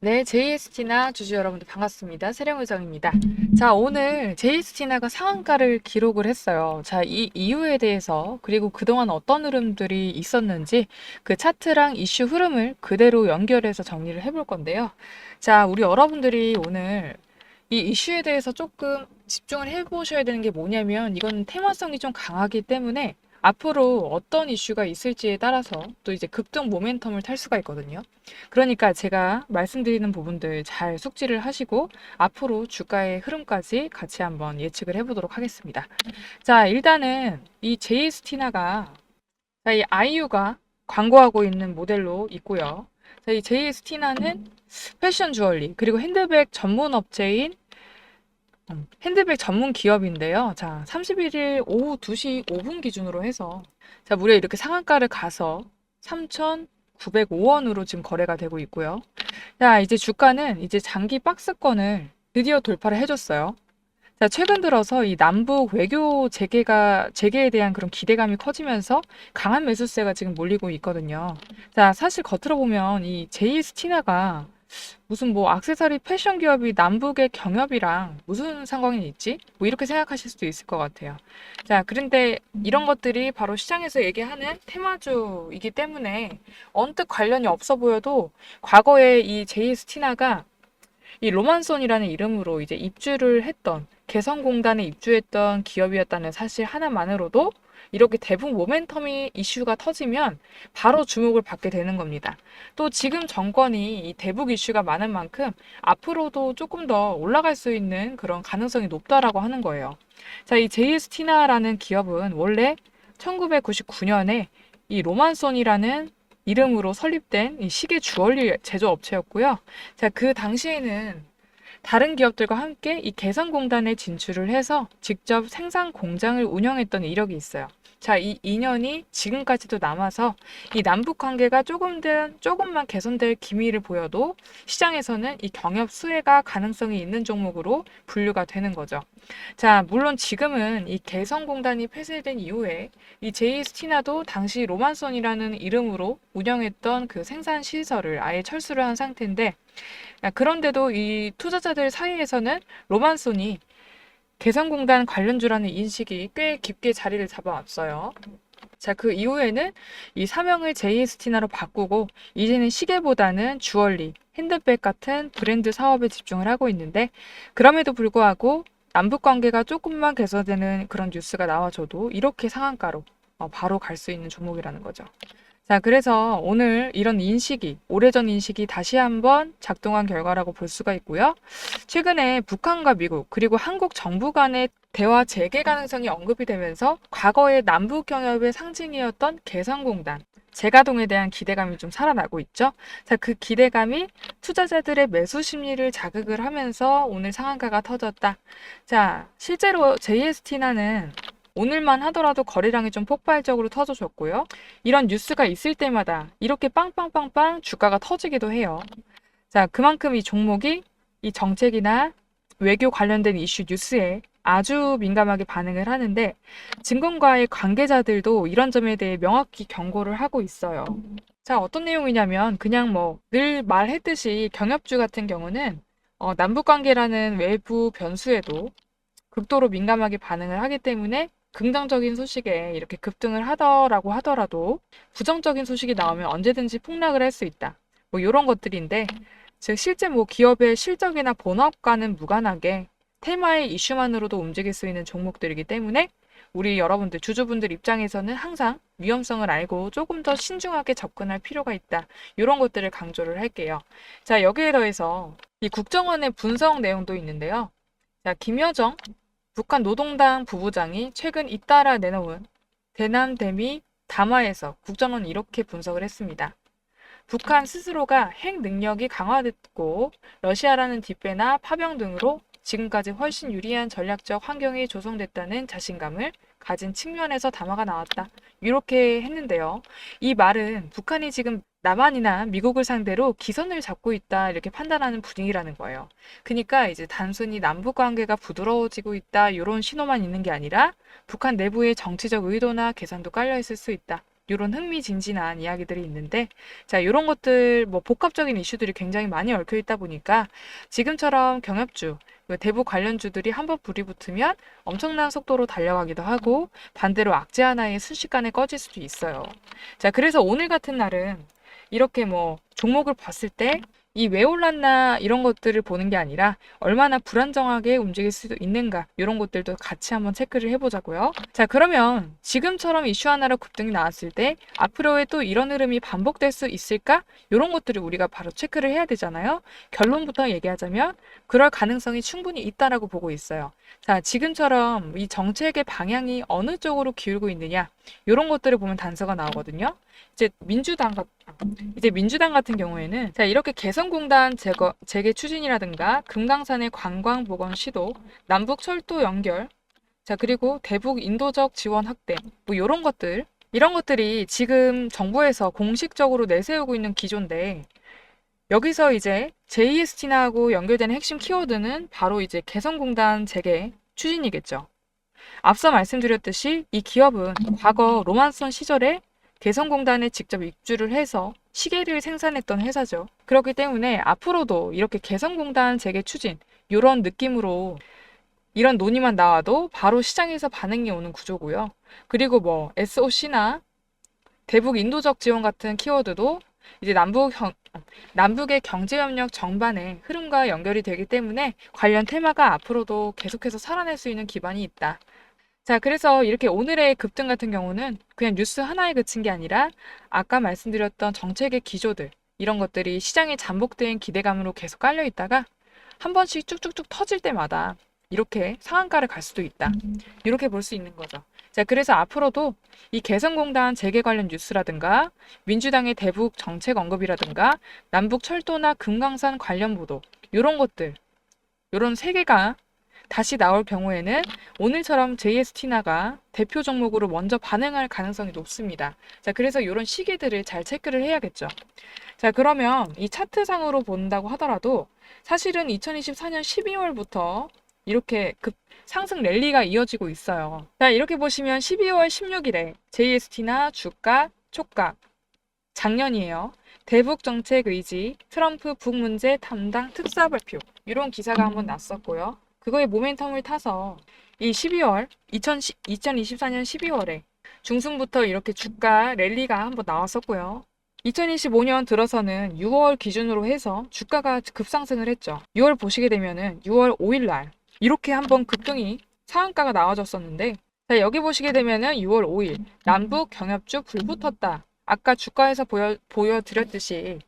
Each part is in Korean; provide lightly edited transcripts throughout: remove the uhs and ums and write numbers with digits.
네, JST나 주주 여러분들 반갑습니다. 세령의장입니다. 자, 오늘 JST나가 상한가를 기록을 했어요. 자, 이 이유에 대해서 그리고 그동안 어떤 흐름들이 있었는지 그 차트랑 이슈 흐름을 그대로 연결해서 정리를 해볼 건데요. 자, 우리 여러분들이 오늘 이 이슈에 대해서 조금 집중을 해보셔야 되는 게 뭐냐면 이건 테마성이 좀 강하기 때문에 앞으로 어떤 이슈가 있을지에 따라서 또 이제 급등 모멘텀을 탈 수가 있거든요. 그러니까 제가 말씀드리는 부분들 잘 숙지를 하시고 앞으로 주가의 흐름까지 같이 한번 예측을 해보도록 하겠습니다. 자, 일단은 이 JST나가 이 아이유가 광고하고 있는 모델로 있고요. 자, 이 JST나는 패션 주얼리 그리고 핸드백 전문 업체인 핸드백 전문 기업인데요. 자, 31일 오후 2시 5분 기준으로 해서 자, 무려 이렇게 상한가를 가서 3,905원으로 지금 거래가 되고 있고요. 자, 이제 주가는 이제 장기 박스권을 드디어 돌파를 해줬어요. 자, 최근 들어서 이 남북 외교 재개에 대한 그런 기대감이 커지면서 강한 매수세가 지금 몰리고 있거든요. 자, 사실 겉으로 보면 이 JS티나가 무슨 뭐 액세서리 패션 기업이 남북의 경협이랑 무슨 상관이 있지? 뭐 이렇게 생각하실 수도 있을 것 같아요. 자, 그런데 이런 것들이 바로 시장에서 얘기하는 테마주이기 때문에 언뜻 관련이 없어 보여도 과거에 이 JS티나가 이 로만손이라는 이름으로 이제 입주를 했던 개성공단에 입주했던 기업이었다는 사실 하나만으로도 이렇게 대북 모멘텀이 이슈가 터지면 바로 주목을 받게 되는 겁니다. 또 지금 정권이 이 대북 이슈가 많은 만큼 앞으로도 조금 더 올라갈 수 있는 그런 가능성이 높다라고 하는 거예요. 자, 이 JS티나라는 기업은 원래 1999년에 이 로만손이라는 이름으로 설립된 이 시계 주얼리 제조업체였고요. 자, 그 당시에는 다른 기업들과 함께 이 개성공단에 진출을 해서 직접 생산 공장을 운영했던 이력이 있어요. 자, 이 인연이 지금까지도 남아서 이 남북 관계가 조금만 개선될 기미를 보여도 시장에서는 이 경협 수혜가 가능성이 있는 종목으로 분류가 되는 거죠. 자, 물론 지금은 이 개성공단이 폐쇄된 이후에 이 JS티나도 당시 로만손이라는 이름으로 운영했던 그 생산 시설을 아예 철수를 한 상태인데, 그런데도 이 투자자들 사이에서는 로만손이 개성공단 관련주라는 인식이 꽤 깊게 자리를 잡아왔어요. 자, 그 이후에는 이 사명을 JS티나로 바꾸고 이제는 시계보다는 주얼리, 핸드백 같은 브랜드 사업에 집중을 하고 있는데, 그럼에도 불구하고 남북 관계가 조금만 개선되는 그런 뉴스가 나와줘도 이렇게 상한가로 바로 갈 수 있는 종목이라는 거죠. 자, 그래서 오늘 이런 인식이, 오래전 인식이 다시 한번 작동한 결과라고 볼 수가 있고요. 최근에 북한과 미국, 그리고 한국 정부 간의 대화 재개 가능성이 언급이 되면서 과거의 남북 경협의 상징이었던 개성공단, 재가동에 대한 기대감이 좀 살아나고 있죠. 자, 그 기대감이 투자자들의 매수 심리를 자극을 하면서 오늘 상한가가 터졌다. 자, 실제로 JST나는 오늘만 하더라도 거래량이 좀 폭발적으로 터져줬고요. 이런 뉴스가 있을 때마다 이렇게 빵빵빵빵 주가가 터지기도 해요. 자, 그만큼 이 종목이 이 정책이나 외교 관련된 이슈 뉴스에 아주 민감하게 반응을 하는데 증권가의 관계자들도 이런 점에 대해 명확히 경고를 하고 있어요. 자, 어떤 내용이냐면 그냥 뭐 늘 말했듯이 경협주 같은 경우는 남북 관계라는 외부 변수에도 극도로 민감하게 반응을 하기 때문에 긍정적인 소식에 이렇게 급등을 하더라고 하더라도 부정적인 소식이 나오면 언제든지 폭락을 할 수 있다. 뭐 이런 것들인데 즉 실제 뭐 기업의 실적이나 본업과는 무관하게 테마의 이슈만으로도 움직일 수 있는 종목들이기 때문에 우리 여러분들 주주분들 입장에서는 항상 위험성을 알고 조금 더 신중하게 접근할 필요가 있다. 이런 것들을 강조를 할게요. 자, 여기에 더해서 이 국정원의 분석 내용도 있는데요. 자, 김여정 북한 노동당 부부장이 최근 잇따라 내놓은 대남대미 담화에서 국정원은 이렇게 분석을 했습니다. 북한 스스로가 핵 능력이 강화됐고 러시아라는 뒷배나 파병 등으로 지금까지 훨씬 유리한 전략적 환경이 조성됐다는 자신감을 가진 측면에서 담화가 나왔다. 이렇게 했는데요. 이 말은 북한이 지금 남한이나 미국을 상대로 기선을 잡고 있다 이렇게 판단하는 분위기라는 거예요. 그러니까 이제 단순히 남북 관계가 부드러워지고 있다 이런 신호만 있는 게 아니라 북한 내부의 정치적 의도나 계산도 깔려 있을 수 있다. 이런 흥미진진한 이야기들이 있는데, 자, 이런 것들 뭐 복합적인 이슈들이 굉장히 많이 얽혀 있다 보니까 지금처럼 경협주, 대북 관련주들이 한번 불이 붙으면 엄청난 속도로 달려가기도 하고 반대로 악재 하나에 순식간에 꺼질 수도 있어요. 자, 그래서 오늘 같은 날은 이렇게 뭐 종목을 봤을 때 이 왜 올랐나 이런 것들을 보는 게 아니라 얼마나 불안정하게 움직일 수도 있는가 이런 것들도 같이 한번 체크를 해보자고요. 자, 그러면 지금처럼 이슈 하나로 급등이 나왔을 때 앞으로의 또 이런 흐름이 반복될 수 있을까? 이런 것들을 우리가 바로 체크를 해야 되잖아요. 결론부터 얘기하자면 그럴 가능성이 충분히 있다라고 보고 있어요. 자, 지금처럼 이 정책의 방향이 어느 쪽으로 기울고 있느냐 이런 것들을 보면 단서가 나오거든요. 이제 민주당 같은 경우에는 자, 이렇게 개성공단 재개 추진이라든가 금강산의 관광보건 시도, 남북 철도 연결, 자, 그리고 대북 인도적 지원 확대, 뭐 이런 것들이 지금 정부에서 공식적으로 내세우고 있는 기조인데, 여기서 이제 JSTN하고 연결되는 핵심 키워드는 바로 이제 개성공단 재개 추진이겠죠. 앞서 말씀드렸듯이 이 기업은 과거 로만선 시절에 개성공단에 직접 입주를 해서 시계를 생산했던 회사죠. 그렇기 때문에 앞으로도 이렇게 개성공단 재개 추진 이런 느낌으로 이런 논의만 나와도 바로 시장에서 반응이 오는 구조고요. 그리고 뭐 SOC나 대북 인도적 지원 같은 키워드도 이제 남북의 경제협력 전반의 흐름과 연결이 되기 때문에 관련 테마가 앞으로도 계속해서 살아날 수 있는 기반이 있다. 자, 그래서 이렇게 오늘의 급등 같은 경우는 그냥 뉴스 하나에 그친 게 아니라 아까 말씀드렸던 정책의 기조들, 이런 것들이 시장에 잠복된 기대감으로 계속 깔려 있다가 한 번씩 쭉쭉쭉 터질 때마다 이렇게 상한가를 갈 수도 있다. 이렇게 볼 수 있는 거죠. 자, 그래서 앞으로도 이 개성공단 재개 관련 뉴스라든가 민주당의 대북 정책 언급이라든가 남북 철도나 금강산 관련 보도, 이런 것들, 이런 세 개가 다시 나올 경우에는 오늘처럼 JSTNA가 대표 종목으로 먼저 반응할 가능성이 높습니다. 자, 그래서 이런 시기들을 잘 체크를 해야겠죠. 자, 그러면 이 차트상으로 본다고 하더라도 사실은 2024년 12월부터 이렇게 상승 랠리가 이어지고 있어요. 자, 이렇게 보시면 12월 16일에 JSTNA 주가 촉각, 작년이에요. 대북 정책 의지, 트럼프 북 문제 담당 특사 발표, 이런 기사가 한번 났었고요. 그거의 모멘텀을 타서 이 2024년 12월에 중순부터 이렇게 주가 랠리가 한번 나왔었고요. 2025년 들어서는 6월 기준으로 해서 주가가 급상승을 했죠. 6월 보시게 되면은 6월 5일 날 이렇게 한번 급등이 상한가가 나와줬었는데, 자, 여기 보시게 되면은 6월 5일 남북 경협주 불붙었다. 아까 주가에서 보여드렸듯이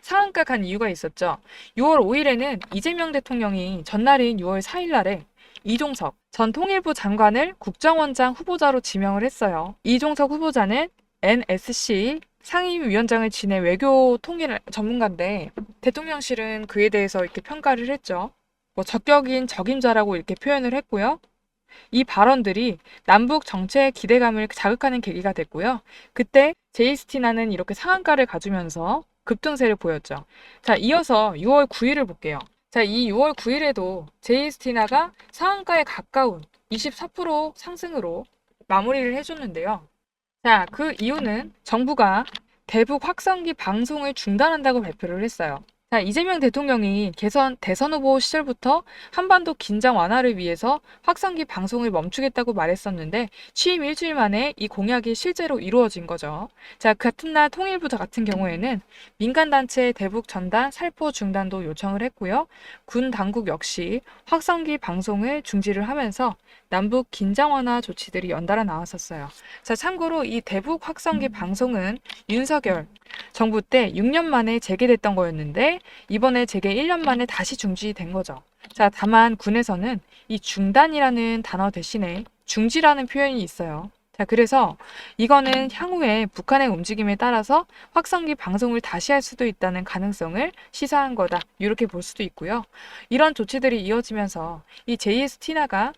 상한가 간 이유가 있었죠. 6월 5일에는 이재명 대통령이 전날인 6월 4일 날에 이종석 전 통일부 장관을 국정원장 후보자로 지명을 했어요. 이종석 후보자는 NSC 상임위원장을 지낸 외교 통일 전문가인데 대통령실은 그에 대해서 이렇게 평가를 했죠. 뭐 적격인 적임자라고 이렇게 표현을 했고요. 이 발언들이 남북 정책 기대감을 자극하는 계기가 됐고요. 그때 JSTNA는 이렇게 상한가를 가주면서 급등세를 보였죠. 자, 이어서 6월 9일을 볼게요. 자, 이 6월 9일에도 JSTNA가 상한가에 가까운 24% 상승으로 마무리를 해줬는데요. 자, 그 이유는 정부가 대북 확성기 방송을 중단한다고 발표를 했어요. 자, 이재명 대통령이 대선 후보 시절부터 한반도 긴장 완화를 위해서 확성기 방송을 멈추겠다고 말했었는데 취임 일주일 만에 이 공약이 실제로 이루어진 거죠. 자, 같은 날 통일부 같은 경우에는 민간단체 대북 전단 살포 중단도 요청을 했고요. 군 당국 역시 확성기 방송을 중지를 하면서 남북 긴장 완화 조치들이 연달아 나왔었어요. 자, 참고로 이 대북 확성기 방송은 윤석열 정부 때 6년 만에 재개됐던 거였는데 이번에 재개 1년 만에 다시 중지된 거죠. 자, 다만 군에서는 이 중단이라는 단어 대신에 중지라는 표현이 있어요. 자, 그래서 이거는 향후에 북한의 움직임에 따라서 확성기 방송을 다시 할 수도 있다는 가능성을 시사한 거다. 이렇게 볼 수도 있고요. 이런 조치들이 이어지면서 이 JSTNA가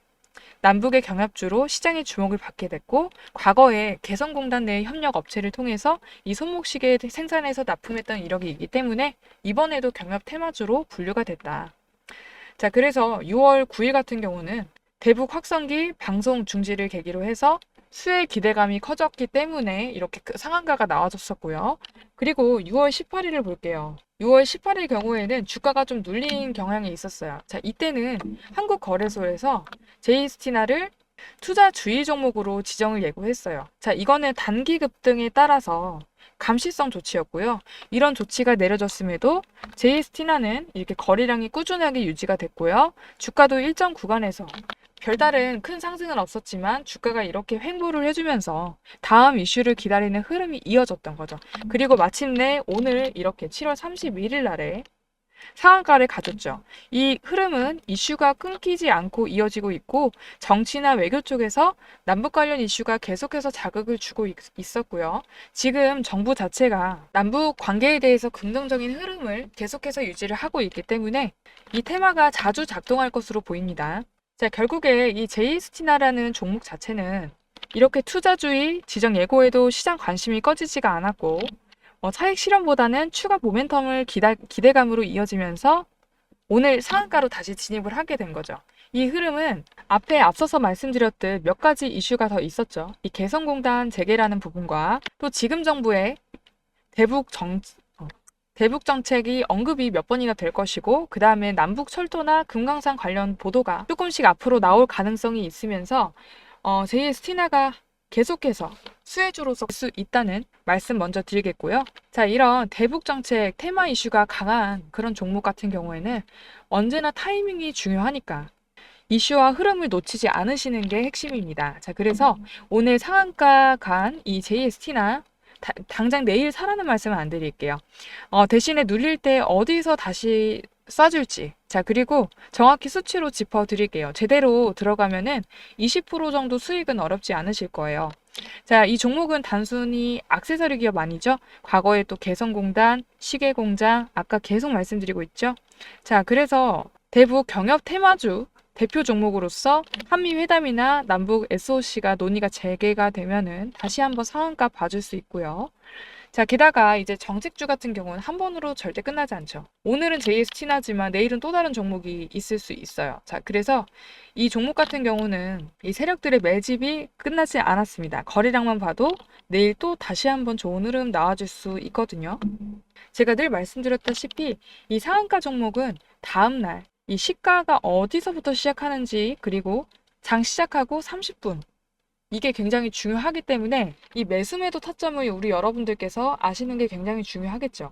남북의 경합주로 시장의 주목을 받게 됐고, 과거에 개성공단 내 협력 업체를 통해서 이 손목시계 생산해서 납품했던 이력이 있기 때문에 이번에도 경합 테마주로 분류가 됐다. 자, 그래서 6월 9일 같은 경우는 대북 확성기 방송 중지를 계기로 해서 수혜 기대감이 커졌기 때문에 이렇게 상한가가 나와줬었고요. 그리고 6월 18일을 볼게요. 6월 18일 경우에는 주가가 좀 눌린 경향이 있었어요. 자, 이때는 한국거래소에서 제이스티나를 투자 주의 종목으로 지정을 예고했어요. 자, 이거는 단기 급등에 따라서 감시성 조치였고요. 이런 조치가 내려졌음에도 제이스티나는 이렇게 거래량이 꾸준하게 유지가 됐고요. 주가도 일정 구간에서 별다른 큰 상승은 없었지만 주가가 이렇게 횡보를 해주면서 다음 이슈를 기다리는 흐름이 이어졌던 거죠. 그리고 마침내 오늘 이렇게 7월 31일 날에 상한가를 가졌죠. 이 흐름은 이슈가 끊기지 않고 이어지고 있고 정치나 외교 쪽에서 남북 관련 이슈가 계속해서 자극을 주고 있었고요. 지금 정부 자체가 남북 관계에 대해서 긍정적인 흐름을 계속해서 유지를 하고 있기 때문에 이 테마가 자주 작동할 것으로 보입니다. 자, 결국에 이 제이스티나라는 종목 자체는 이렇게 투자주의 지정 예고에도 시장 관심이 꺼지지가 않았고 차익 실현보다는 추가 모멘텀을 기대감으로 이어지면서 오늘 상한가로 다시 진입을 하게 된 거죠. 이 흐름은 앞에 앞서서 말씀드렸듯 몇 가지 이슈가 더 있었죠. 이 개성공단 재개라는 부분과 또 지금 정부의 대북 정책이 언급이 몇 번이나 될 것이고 그 다음에 남북 철도나 금강산 관련 보도가 조금씩 앞으로 나올 가능성이 있으면서 제이스티나가 계속해서 수혜주로서 수 있다는 말씀 먼저 드리겠고요. 자, 이런 대북 정책 테마 이슈가 강한 그런 종목 같은 경우에는 언제나 타이밍이 중요하니까 이슈와 흐름을 놓치지 않으시는 게 핵심입니다. 자, 그래서 오늘 상한가 간 이 JST나 당장 내일 사라는 말씀은 안 드릴게요. 대신에 눌릴 때 어디서 다시 쏴줄지. 자, 그리고 정확히 수치로 짚어드릴게요. 제대로 들어가면은 20% 정도 수익은 어렵지 않으실 거예요. 자, 이 종목은 단순히 액세서리 기업 아니죠? 과거에 또 개성공단, 시계공장, 아까 계속 말씀드리고 있죠? 자, 그래서 대북 경협 테마주 대표 종목으로서 한미 회담이나 남북 SOC가 논의가 재개가 되면은 다시 한번 상한가 봐줄 수 있고요. 자, 게다가 이제 정책주 같은 경우는 한 번으로 절대 끝나지 않죠. 오늘은 JST나지만 내일은 또 다른 종목이 있을 수 있어요. 자, 그래서 이 종목 같은 경우는 이 세력들의 매집이 끝나지 않았습니다. 거래량만 봐도 내일 또 다시 한번 좋은 흐름 나와줄 수 있거든요. 제가 늘 말씀드렸다시피 이 상한가 종목은 다음날 이 시가가 어디서부터 시작하는지 그리고 장 시작하고 30분 이게 굉장히 중요하기 때문에 이 매수매도 타점을 우리 여러분들께서 아시는 게 굉장히 중요하겠죠.